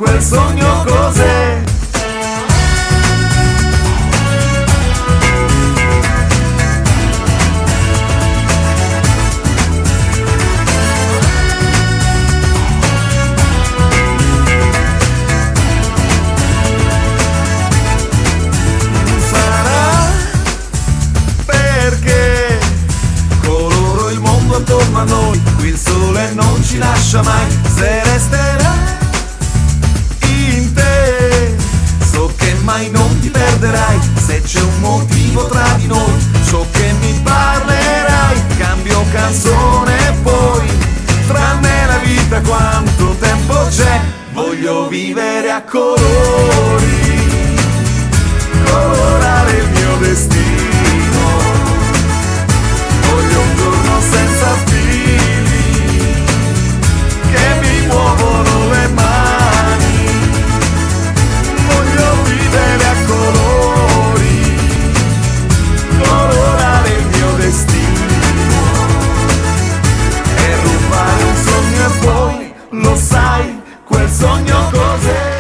quel sogno cos'è. Attorno a noi, qui il sole non ci lascia mai. Se resterà in te, so che mai non ti perderai. Se c'è un motivo tra di noi, so che mi parlerai. Cambio canzone e poi, tranne la vita quanto tempo c'è. Voglio vivere a colori, colorare il mio destino. Voglio un giorno senza fili che mi muovono le mani. Voglio vivere a colori, colorare il mio destino e rubare un sogno e poi, lo sai, quel sogno cos'è?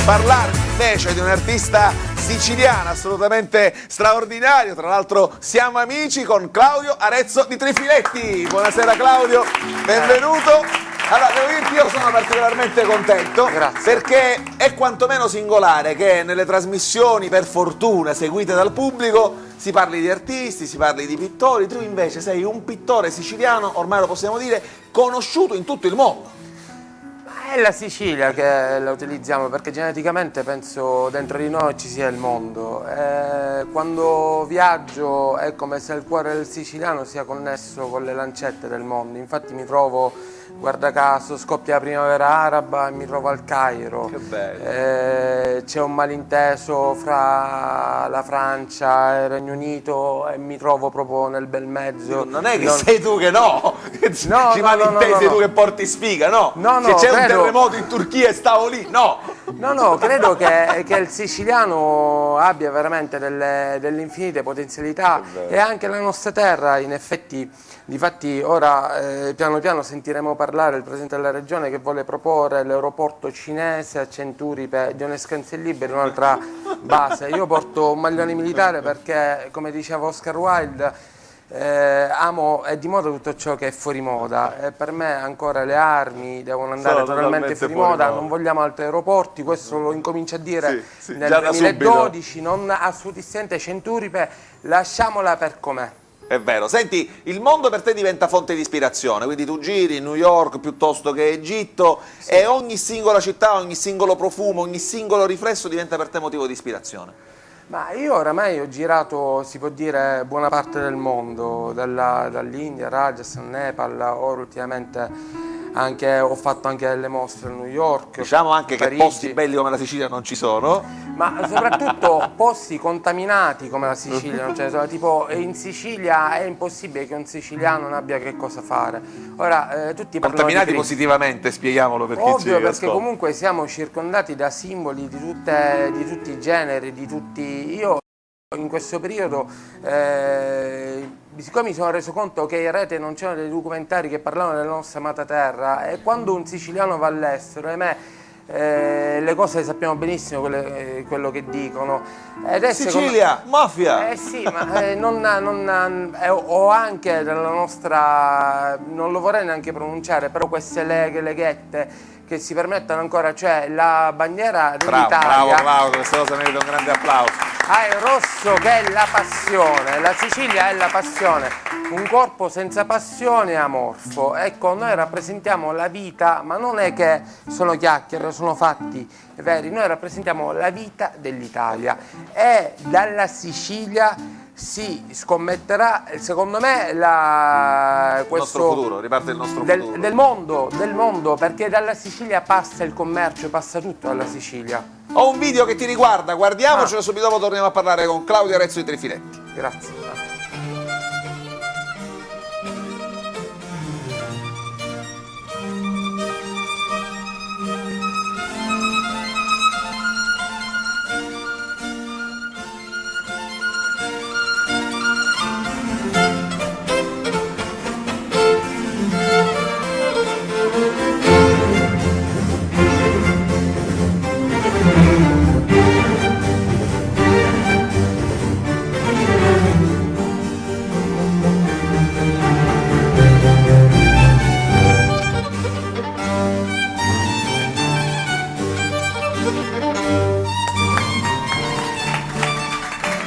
Parlare invece di un artista siciliano assolutamente straordinario. Tra l'altro siamo amici con Claudio Arezzo di Trifiletti. Buonasera Claudio, benvenuto. Allora, devo dirti, io sono particolarmente contento. Grazie. Perché è quantomeno singolare che nelle trasmissioni, per fortuna, seguite dal pubblico, si parli di artisti, si parli di pittori. Tu invece sei un pittore siciliano, ormai lo possiamo dire, conosciuto in tutto il mondo. È la Sicilia che la utilizziamo perché geneticamente penso dentro di noi ci sia il mondo. Quando viaggio è come se il cuore del siciliano sia connesso con le lancette del mondo. Infatti mi trovo, guarda caso, scoppia la primavera araba e mi trovo al Cairo. Che bello. C'è un malinteso fra la Francia e il Regno Unito e mi trovo proprio nel bel mezzo. Non è che sei tu che no, ci malintesi tu che porti sfiga, no? Se c'è un terremoto in Turchia e stavo lì, no! No, credo che il siciliano abbia veramente delle infinite potenzialità e anche la nostra terra, in effetti, difatti ora piano piano sentiremo parlare il Presidente della Regione che vuole proporre l'aeroporto cinese a Centuripe, Dioniscanzi e Liberi, un'altra base. Io porto un maglione militare perché, come diceva Oscar Wilde, amo e di moda tutto ciò che è fuori moda e per me ancora le armi devono andare totalmente fuori moda, non vogliamo altri aeroporti, questo lo incomincio a dire nel 2012, non assolutamente Centuripe, lasciamola per com'è. È vero, senti, il mondo per te diventa fonte di ispirazione, quindi tu giri in New York piuttosto che Egitto e ogni singola città, ogni singolo profumo, ogni singolo riflesso diventa per te motivo di ispirazione. Ma io oramai ho girato, si può dire, buona parte del mondo, dall'India, Rajasthan, Nepal, ora ultimamente ho fatto anche delle mostre a New York. Diciamo anche che Parigi. posti belli come la Sicilia non ci sono. Ma soprattutto posti contaminati come la Sicilia, non ce ne sono. Tipo in Sicilia è impossibile che un siciliano non abbia che cosa fare. Ora tutti parlano Contaminati di positivamente, spieghiamolo per chi ci ovvio, perché ascolta. comunque siamo circondati da simboli di tutti i generi, di tutti. Io in questo periodo, siccome mi sono reso conto che in rete non c'erano dei documentari che parlavano della nostra amata terra, e quando un siciliano va all'estero, le cose sappiamo benissimo quello che dicono. Sicilia, mafia! Sì, ma o anche della nostra, non lo vorrei neanche pronunciare, però queste leghette che si permettono ancora, cioè la bandiera dell'Italia. Bravo Claudio, questa cosa merita un grande applauso. Ha il rosso che è la passione, la Sicilia è la passione, un corpo senza passione è amorfo. Ecco, noi rappresentiamo la vita, ma non è che sono chiacchiere, sono fatti veri, noi rappresentiamo la vita dell'Italia e dalla Sicilia si scommetterà, secondo me, questo nostro futuro, riparte il nostro futuro. Del mondo, perché dalla Sicilia passa il commercio, passa tutto dalla Sicilia. Ho un video che ti riguarda, guardiamocelo, subito dopo torniamo a parlare con Claudio Arezzo di Trifiletti. Grazie.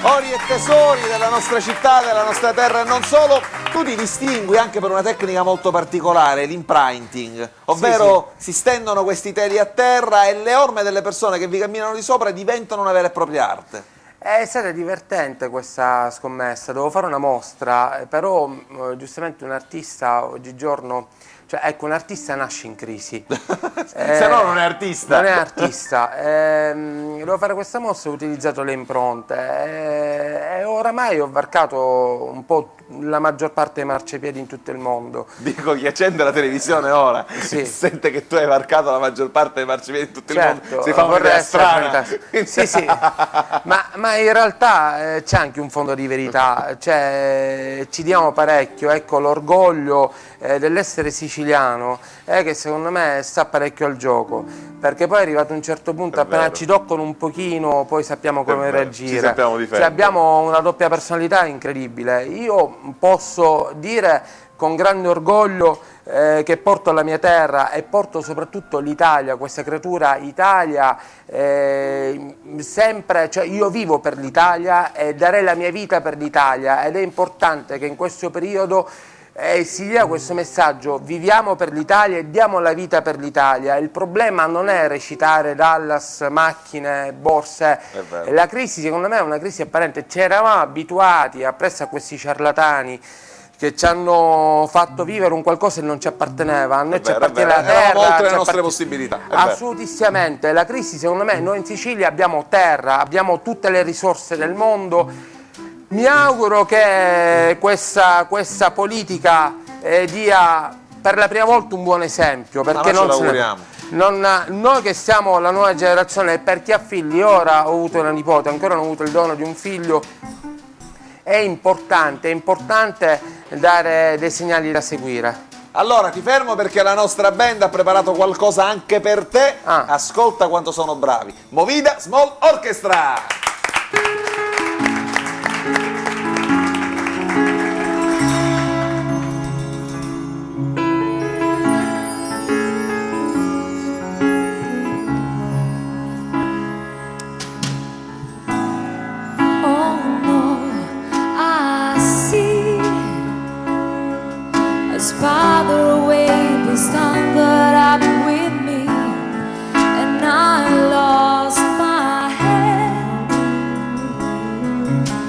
ori e tesori della nostra città, della nostra terra e non solo. Tu ti distingui anche per una tecnica molto particolare, l'imprinting, ovvero si stendono questi teli a terra e le orme delle persone che vi camminano di sopra diventano una vera e propria arte. È stata divertente questa scommessa, devo fare una mostra, però giustamente un artista oggigiorno, cioè ecco, un artista nasce in crisi. Se no non è artista. Non è artista. Devo fare questa mostra, ho utilizzato le impronte e oramai ho varcato un po' la maggior parte dei marciapiedi in tutto il mondo. Dico, chi accende la televisione ora Sì. sente che tu hai varcato la maggior parte dei marciapiedi in tutto il Certo, mondo, si fa vorrei un'idea essere strana. Sì, sì, ma in realtà c'è anche un fondo di verità, cioè, ci diamo parecchio, ecco, l'orgoglio dell'essere siciliano che secondo me sta parecchio al gioco, perché poi è arrivato a un certo punto, È appena vero. ci toccano un pochino, poi sappiamo come vero, reagire. ci sappiamo difendere. Cioè, abbiamo una doppia personalità incredibile. Io posso dire con grande orgoglio che porto la mia terra e porto soprattutto l'Italia, questa creatura Italia, sempre, cioè io vivo per l'Italia e darei la mia vita per l'Italia, ed è importante che in questo periodo si dia questo messaggio: viviamo per l'Italia e diamo la vita per l'Italia. Il problema non è recitare Dallas, macchine, borse. La crisi secondo me è una crisi apparente, ci eravamo abituati appresso a questi ciarlatani che ci hanno fatto vivere un qualcosa che non ci apparteneva, a noi ci appartiene la terra, eravamo oltre le ci nostre possibilità. È vero. Assolutissimamente, la crisi secondo me, noi in Sicilia abbiamo terra, abbiamo tutte le risorse del mondo. Mi auguro che questa politica dia per la prima volta un buon esempio, perché noi non ce se ne- l'auguriamo. noi che siamo la nuova generazione, per chi ha figli, ora ho avuto una nipote, ancora non ho avuto il dono di un figlio, è importante dare dei segnali da seguire. Allora ti fermo perché la nostra band ha preparato qualcosa anche per te. Ah. Ascolta quanto sono bravi. Movida Small Orchestra. Oh no, I see as farther away this time that I've been with me, and I lost my head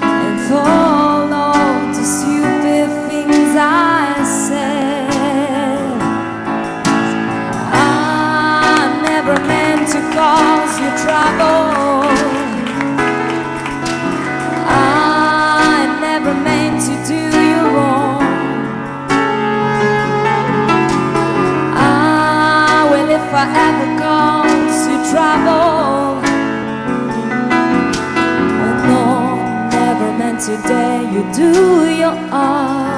and followed the stupid things I said. I never meant to cause you trouble. I never meant to do you wrong. Well, if I ever cause you trouble, oh no, never meant to dare you do your arm.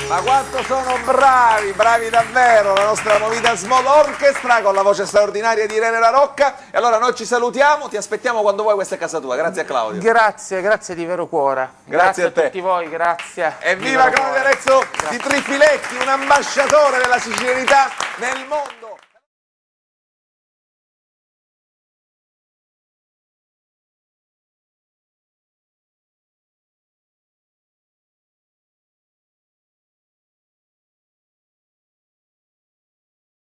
Ma quanto sono bravi, bravi davvero, la nostra Movida Small Orchestra con la voce straordinaria di Irene La Rocca. E allora noi ci salutiamo, ti aspettiamo quando vuoi, questa è casa tua. Grazie a Claudio. Grazie di vero cuore. Grazie a te. tutti voi, grazie. E Di viva vero Claudio cuore. Arezzo di Trifiletti, un ambasciatore della sicilianità nel mondo.